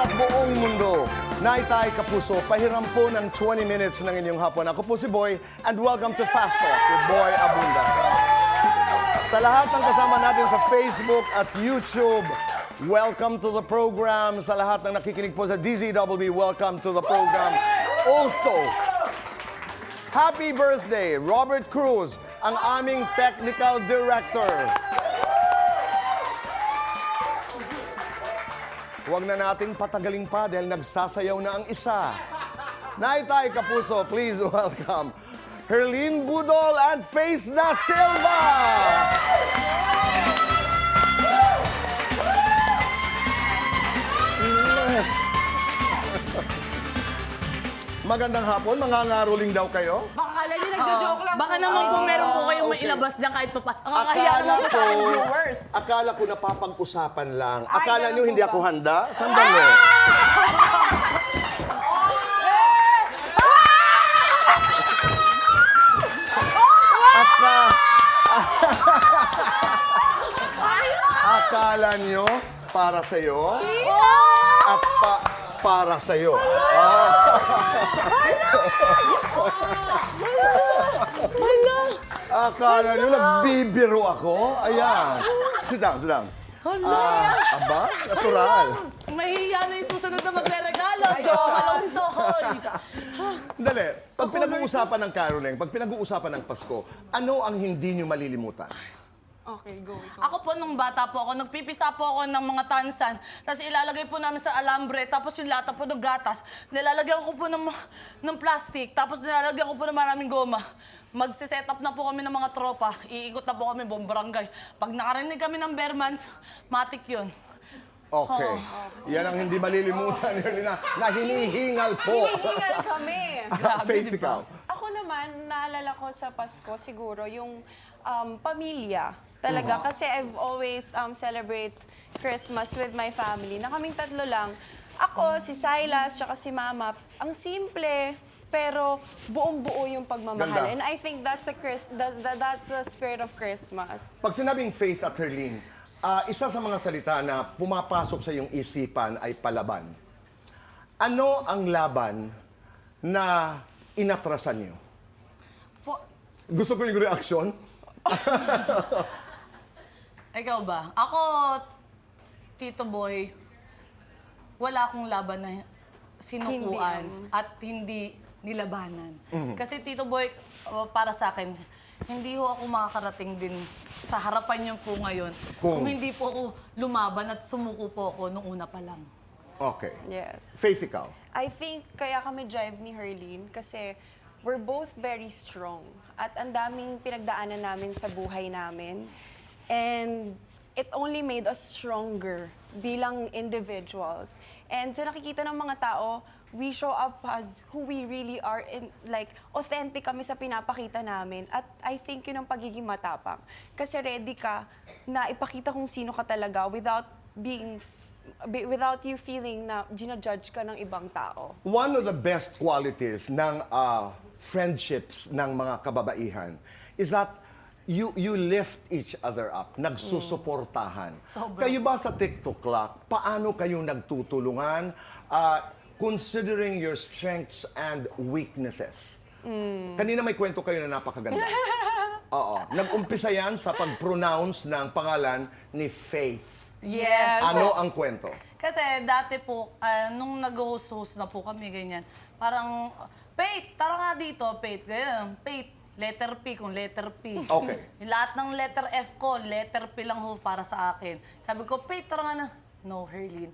at buong mundo. Naitay Kapuso, pahiram po ng 20 minutes ng inyong hapon. Ako po si Boy and welcome to Fast Talk with Boy Abunda. Sa lahat ng kasama natin sa Facebook at YouTube, welcome to the program. Sa lahat ng nakikinig po sa DZWB, welcome to the program. Also, happy birthday, Robert Cruz, ang aming technical director. Huwag na nating patagalin pa dahil nagsasayaw na ang isa. Naitay Kapuso, please welcome Herlene Budol and Faith Da Silva! Magandang hapon, mga ngaruling daw kayo. Baka kala niyo nagjo-joke lang. Baka naman po meron po kayong okay. mailabas dyan kahit pa. Ang kakahiya naman po sa ating viewers. Akala ko napapag-usapan lang. Akala ganun niyo po hindi ba? ako handa? Sandali. Akala niyo para sa'yo? At para sa'yo. Akala niyo nagbibiro ako? Ayan. Sit down, sit down. Aba, natural. Mahihiya na yung susunod na magre-regalo. Alam to, hoy. Dali, pag pinag-uusapan ng caroling, pag pinag-uusapan ng Pasko, ano ang hindi niyo malilimutan? Okay, go. Ako po, nung bata po ako, nagpipisa po ako ng mga tansan. Tapos ilalagay po namin sa alambre. Tapos yung lata po ng gatas, nilalagyan ko po ng plastic. Tapos nilalagyan ko po ng maraming goma. Magsiset up na po kami ng mga tropa. Iikot na po kami buong barangay. Pag nakarinig kami ng Bearmans, matik yun. Okay. Yan ang hindi malilimutan, Herlina, na hinihingal po. Hinihingal kami. Faith, ikaw. Ako naman, naalala ko sa Pasko siguro yung pamilya. Talaga, kasi I've always celebrate Christmas with my family. Na kaming tatlo lang. Ako, si Silas, tsaka si Mama. Ang simple, pero buong-buo yung pagmamahal. Ganda. And I think that's the spirit of Christmas. Pag sinabing Faith at Herlene, isa sa mga salita na pumapasok sa iyong isipan ay palaban. Ano ang laban na inatrasan niyo? Gusto ko yung reaction. Ikaw ba? Ako, Tito Boy, wala akong laban na sinukuan at hindi nilabanan. Kasi Tito Boy, para sa akin, hindi ho ako makakarating din sa harapan niyo po ngayon kung hindi po ako lumaban at sumuko po ako nung una pa lang. Okay. Yes. Faith, ikaw. I think kaya kami drive ni Herlene kasi we're both very strong. At ang daming pinagdaanan namin sa buhay namin. And it only made us stronger bilang individuals. And sa nakikita ng mga tao, we show up as who we really are. And like, authentic kami sa pinapakita namin. At I think yun ang pagiging matapang. Kasi ready ka na ipakita kung sino ka talaga without you feeling na ginajudge ka ng ibang tao. One of the best qualities ng friendships ng mga kababaihan is that you lift each other up, nagsusuportahan. Sobra. Kayo ba sa TikTok clock, paano kayo nagtutulungan considering your strengths and weaknesses? Kanina may kwento kayo na napakaganda. Oo. Nag-umpisa yan sa pag-pronounce ng pangalan ni Faith. Yes. Ano ang kwento? Kasi dati po, nung nag-host na po kami, ganyan, parang, Faith, tara nga dito, Faith, ganyan, Faith, letter P kung letter P. Okay. Yung lahat ng letter F ko, letter P lang ho para sa akin. Sabi ko, Faith, tara nga na. No, Herlene,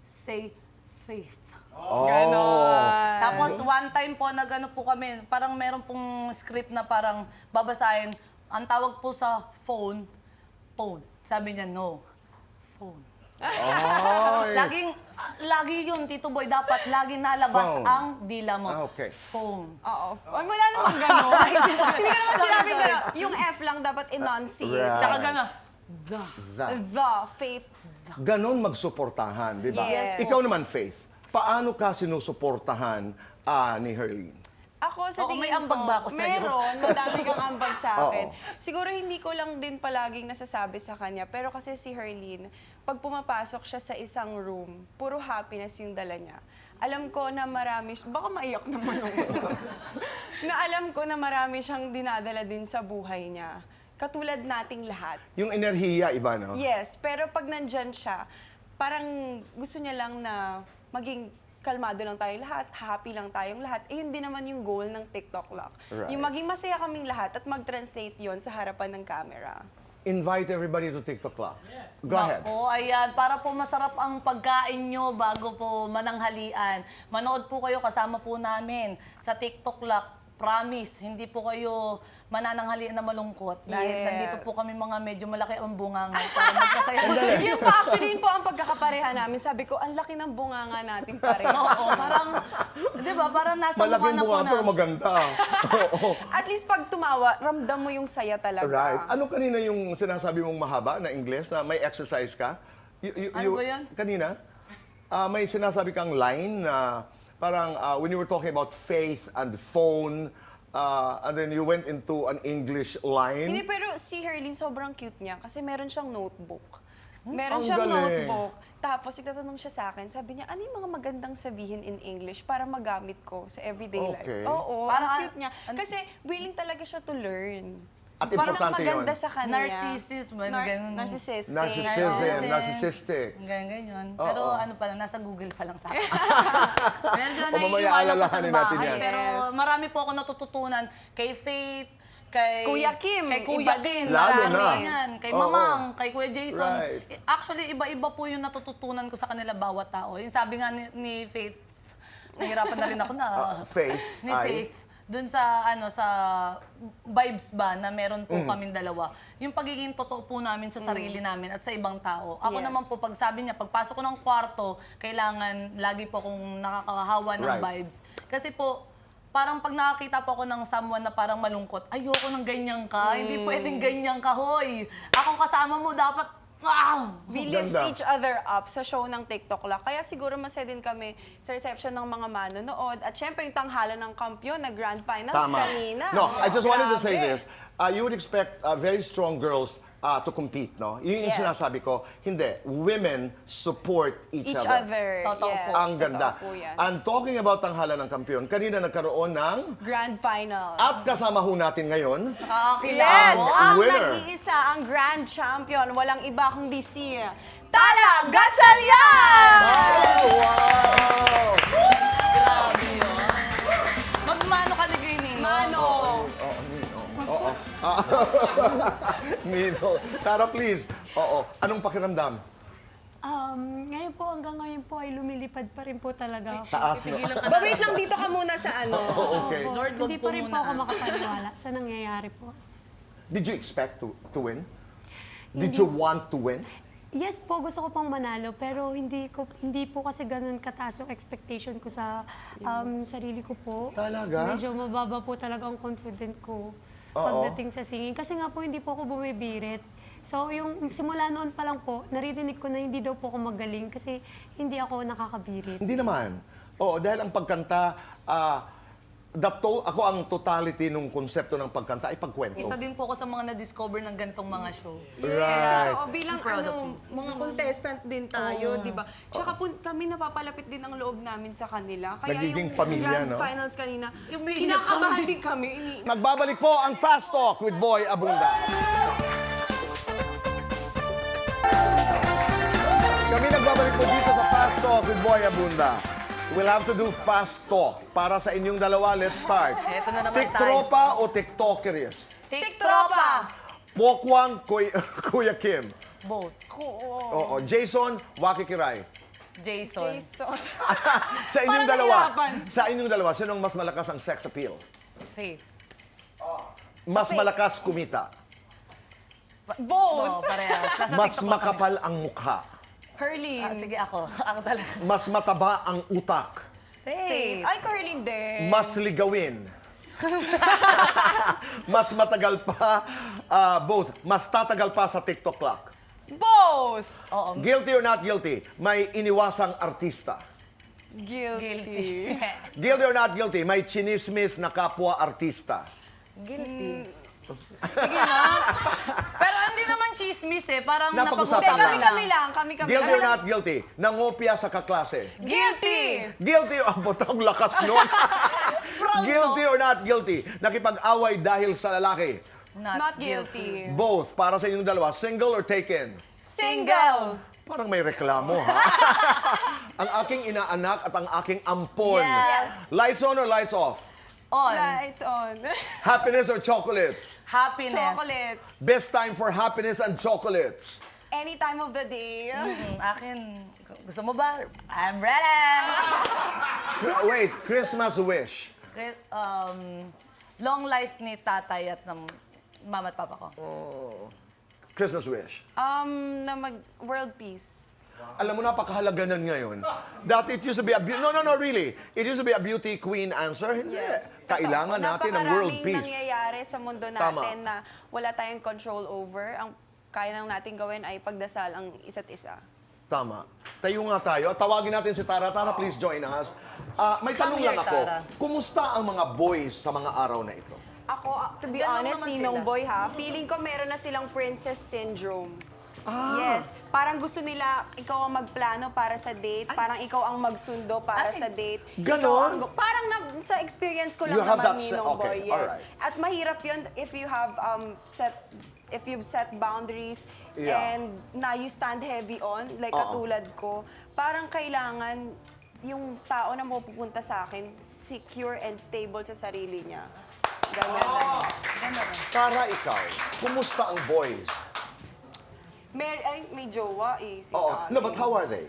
say Faith. Ganon. Tapos one time po, nag-ano po kami, parang meron pong script na parang babasahin. Ang tawag po sa phone. Sabi niya, no, phone. Lagi yun, Tito Boy, dapat lagi nalabas Phone. ang dila mo. Okay. Phone. Oo. Wala namang gano'n. Hindi ka naman sinabi Sorry. gano'n. Yung F lang dapat enunciate. Right. Tsaka gano'n, the. The faith. Ganon magsuportahan, di ba? Yes. Ikaw naman, Faith, paano ka sinusuportahan ni Herlene? Ako sa Oo, tingin may ambag ba ako sa'yo? Meron, madami kang ambag sa akin. Oo. Siguro hindi ko lang din palaging nasasabi sa kanya, pero kasi si Herlene, pag pumapasok siya sa isang room, puro happiness yung dala niya. Alam ko na marami, baka maiyak naman ako. Na alam ko na marami siyang dinadala din sa buhay niya. Katulad nating lahat. Yung enerhiya, iba, no? Yes, pero pag nandyan siya, parang gusto niya lang na maging kalmado lang tayong lahat, happy lang tayong lahat. Eh, yun din naman yung goal ng TikTok Lock. Right. Yung maging masaya kaming lahat at mag-translate yon sa harapan ng camera. Invite everybody to TikTok Club. Go ahead. Ako, ayan, para po masarap ang pagkain nyo bago po mananghalian. Manood po kayo kasama po namin sa TikTok Lock. Promise, hindi po kayo manananghalian na malungkot. Dahil Yes. nandito po kami mga medyo malaki ang bunganga para magkasaya po sa Yun po, actually, yun po ang pagkakapareha namin. Sabi ko, ang laki ng bunganga natin pareho. Oo, parang, di ba, parang nasa mukha Malaking na po bunga na. pero maganda. Oo. At least pag tumawa, ramdam mo yung saya talaga. Right. Ano kanina yung sinasabi mong mahaba na English na may exercise ka? Ano ba yun? Kanina, may sinasabi kang line na parang when you were talking about faith and phone, and then you went into an English line. Hindi, pero si Herlene sobrang cute niya kasi meron siyang notebook. Meron Ang siyang galing. notebook. Tapos itatanong siya sa akin, sabi niya, ano yung mga magandang sabihin in English para magamit ko sa everyday Okay. life? Oo, Parang, ang cute niya. Kasi willing talaga siya to learn. At Yun ang importante yun. maganda sa kanya. Narcissism, ganun. Narcissistic. Narcissism, narcissistic. Ganyan. Oo. Pero ano pa lang, nasa Google pa lang sa akin. Medyo O, mamaya naiiwanan ko sa alalahanin natin bahay. yan. Pero Yes. marami po ako natututunan kay Faith, kay Kuya Kim, kay Kuya iba Kim, din. Lalo marami na. yan. Kay Oo. Mamang, kay Kuya Jason. Right. Actually, iba-iba po yung natututunan ko sa kanila bawat tao. Yung sabi nga ni Faith, nahirapan na rin ako na Faith, ni ay? Faith. Dun sa sa vibes ba na meron po kaming dalawa. Yung pagiging totoo po namin sa sarili namin at sa ibang tao. Ako Yes. naman po pag sabi niya, pagpasok ko ng kwarto, kailangan lagi po akong nakakahawa ng Right. vibes. Kasi po parang pag nakakita po ako ng someone na parang malungkot, ayoko ng ganyan ka. Hindi pwedeng ganyan ka, hoy. Akong kasama mo dapat We lift Ganda. each other up sa show ng TikTok Lock. Kaya siguro masaya din kami sa reception ng mga manonood. At syempre yung tanghalan ng kampiyon na grand finals Tama. kanina. No, I just wanted to say Grabe. this. You would expect very strong girls to compete, no? Yun yung Yes. sinasabi ko. Hindi. Women support each Each other. other. Totoo yes. po. Ang ganda. Totoo po yan. And talking about tanghalan ng kampiyon, kanina nagkaroon ng... Grand finals. At kasama ho natin ngayon, Yes, ang winner. nag-iisa, ang grand champion. Walang iba kundi si Tala Gatchalian! Oh, wow! Grabe yun. Magmano ka ni Green Nino? Mano! Oo. Nino. Tara, please. Oo. Anong pakiramdam? Ngayon po, hanggang ngayon po ay lumilipad pa rin po talaga ako. Taas na. Tigilan ka na. Wait lang dito ka muna sa ano. Okay. Opo, Lord, wag hindi po pa rin po muna, ako ah. makapaniwala sa nangyayari po. Did you expect to win? Did you want to win? Yes po, gusto ko pang manalo, pero hindi po kasi ganun kataas yung expectation ko sa sarili ko po. Talaga? Medyo mababa po talaga ang confident ko Oo. pagdating sa singing. Kasi nga po, hindi po ako bumibirit. So, yung simula noon pa lang po, naririnig ko na hindi daw po ako magaling kasi hindi ako nakakabirit. Hindi naman. Oo, dahil ang pagkanta, ako ang totality ng konsepto ng pagkanta ay pagkwento. Isa din po ako sa mga na-discover ng gantong mga show. Right. Oo, bilang I'm proud of mga contestant din tayo, di ba? Tsaka po, kami napapalapit din ang loob namin sa kanila. Kaya Nagiging yung pamilya, grand no? finals kanina, Umiiyak kinakabahan din kami. Magbabalik po ang Fast Talk with Boy Abunda. Kami nagbabalik po dito sa Fast Talk with Boy Abunda. We'll have to do fast talk. Para sa inyong dalawa, let's start. Eto na naman Tiktropa o tiktokeris? Tiktropa! Pokwang, Kuya Kim. Both. Oo. Jason, Wakikiray. Jason. Sa inyong Parang dalawa, nahirapan. sinong mas malakas ang sex appeal? Faith. Mas malakas kumita? Both. Oo, parehas. Nasa Mas TikTok ako makapal ang mukha? Herlene. Sige ako. Ako talaga. Mas mataba ang utak? Faith. Ay, ko Herlene din. Mas ligawin? Mas matagal pa, both. Mas tatagal pa sa TikTok clock? Both. Oo. Guilty or not guilty? May iniwasang artista? Guilty. Guilty or not guilty, may chinismis na kapwa artista. Guilty. Sige na. Pero hindi naman chismis eh. Parang Napag-usapan napag-usapan lang. lang. Kami Guilty or lang. not guilty, nangopya sa kaklase. Guilty! Guilty, ang botang lakas nun. Guilty or not guilty, nakipag-away dahil sa lalaki. Not guilty. Both, para sa inyong dalawa, single or taken? Single. Parang may reklamo, ha? Ang aking inaanak at ang aking ampon. Yes. Lights on or lights off? On. Lights on. Happiness or chocolates? Happiness. Chocolates. Best time for happiness and chocolates. Any time of the day. Akin, gusto mo ba? I'm ready! Wait, Christmas wish. Long life ni tatay at ng mama at papa ko. Christmas wish. Na world peace. Alam mo, napakahalaga nun ngayon. Dati it used to be a no, really. It used to be a beauty queen answer. Hindi. Yes. Kailangan natin ng world Napakaraming peace. nangyayari sa mundo natin na wala tayong control over. Ang kaya lang natin gawin ay pagdasal ang isa't isa. Tama. Tayo nga tayo. Tawagin natin si Tara. Tara, please join us. May Come tanong here, lang ako. Tara. Kumusta ang mga boys sa mga araw na ito? Ako, to be Diyan lang honest, naman Ninong sila. Boy ha, feeling ko meron na silang princess syndrome. Ah. Yes. Parang gusto nila ikaw ang magplano para sa date, parang ikaw ang magsundo para sa date. Ganon? Parang sa experience ko lang You have naman, that Ninong okay, Boy. Yes. alright. At mahirap yun if you have if you've set boundaries Yeah. and na you stand heavy on, like Oo. katulad ko, parang kailangan yung tao na mapupunta sa akin, secure and stable sa sarili niya. Ganun. Ganun. Tara, ikaw. Kumusta ang boys? May jowa eh. Si Oo. Ate. No, but how are they?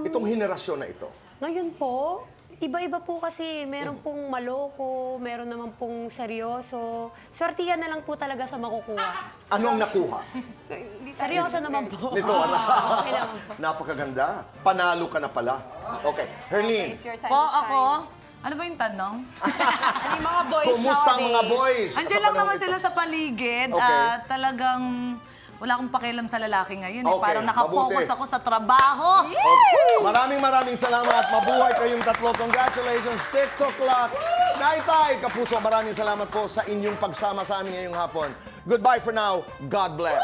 Itong henerasyon na ito. Ngayon po, iba-iba po kasi. Meron pong maloko, meron naman pong seryoso. Swertihan na lang po talaga sa makukuha. Ano ang nakuha? So, hindi tayo Seryoso naman po. Nito, Okay naman po. napakaganda. Panalo ka na pala. Okay, Herlene. It's your time Po to shine. ako, ano ba yung tanong? Ano yung mga boys Kumusta ang mga nowadays? boys? Andiyan sa lang panahon naman ito? sila sa paligid. Okay. Talagang wala akong pakialam sa lalaki ngayon. Okay, Parang nakapokus mabuti. ako sa trabaho. Okay. Maraming salamat. Mabuhay kayong tatlo. Congratulations. TikTok clock. Naitay, Kapuso, maraming salamat po sa inyong pagsama sa amin ngayong hapon. Goodbye for now. God bless.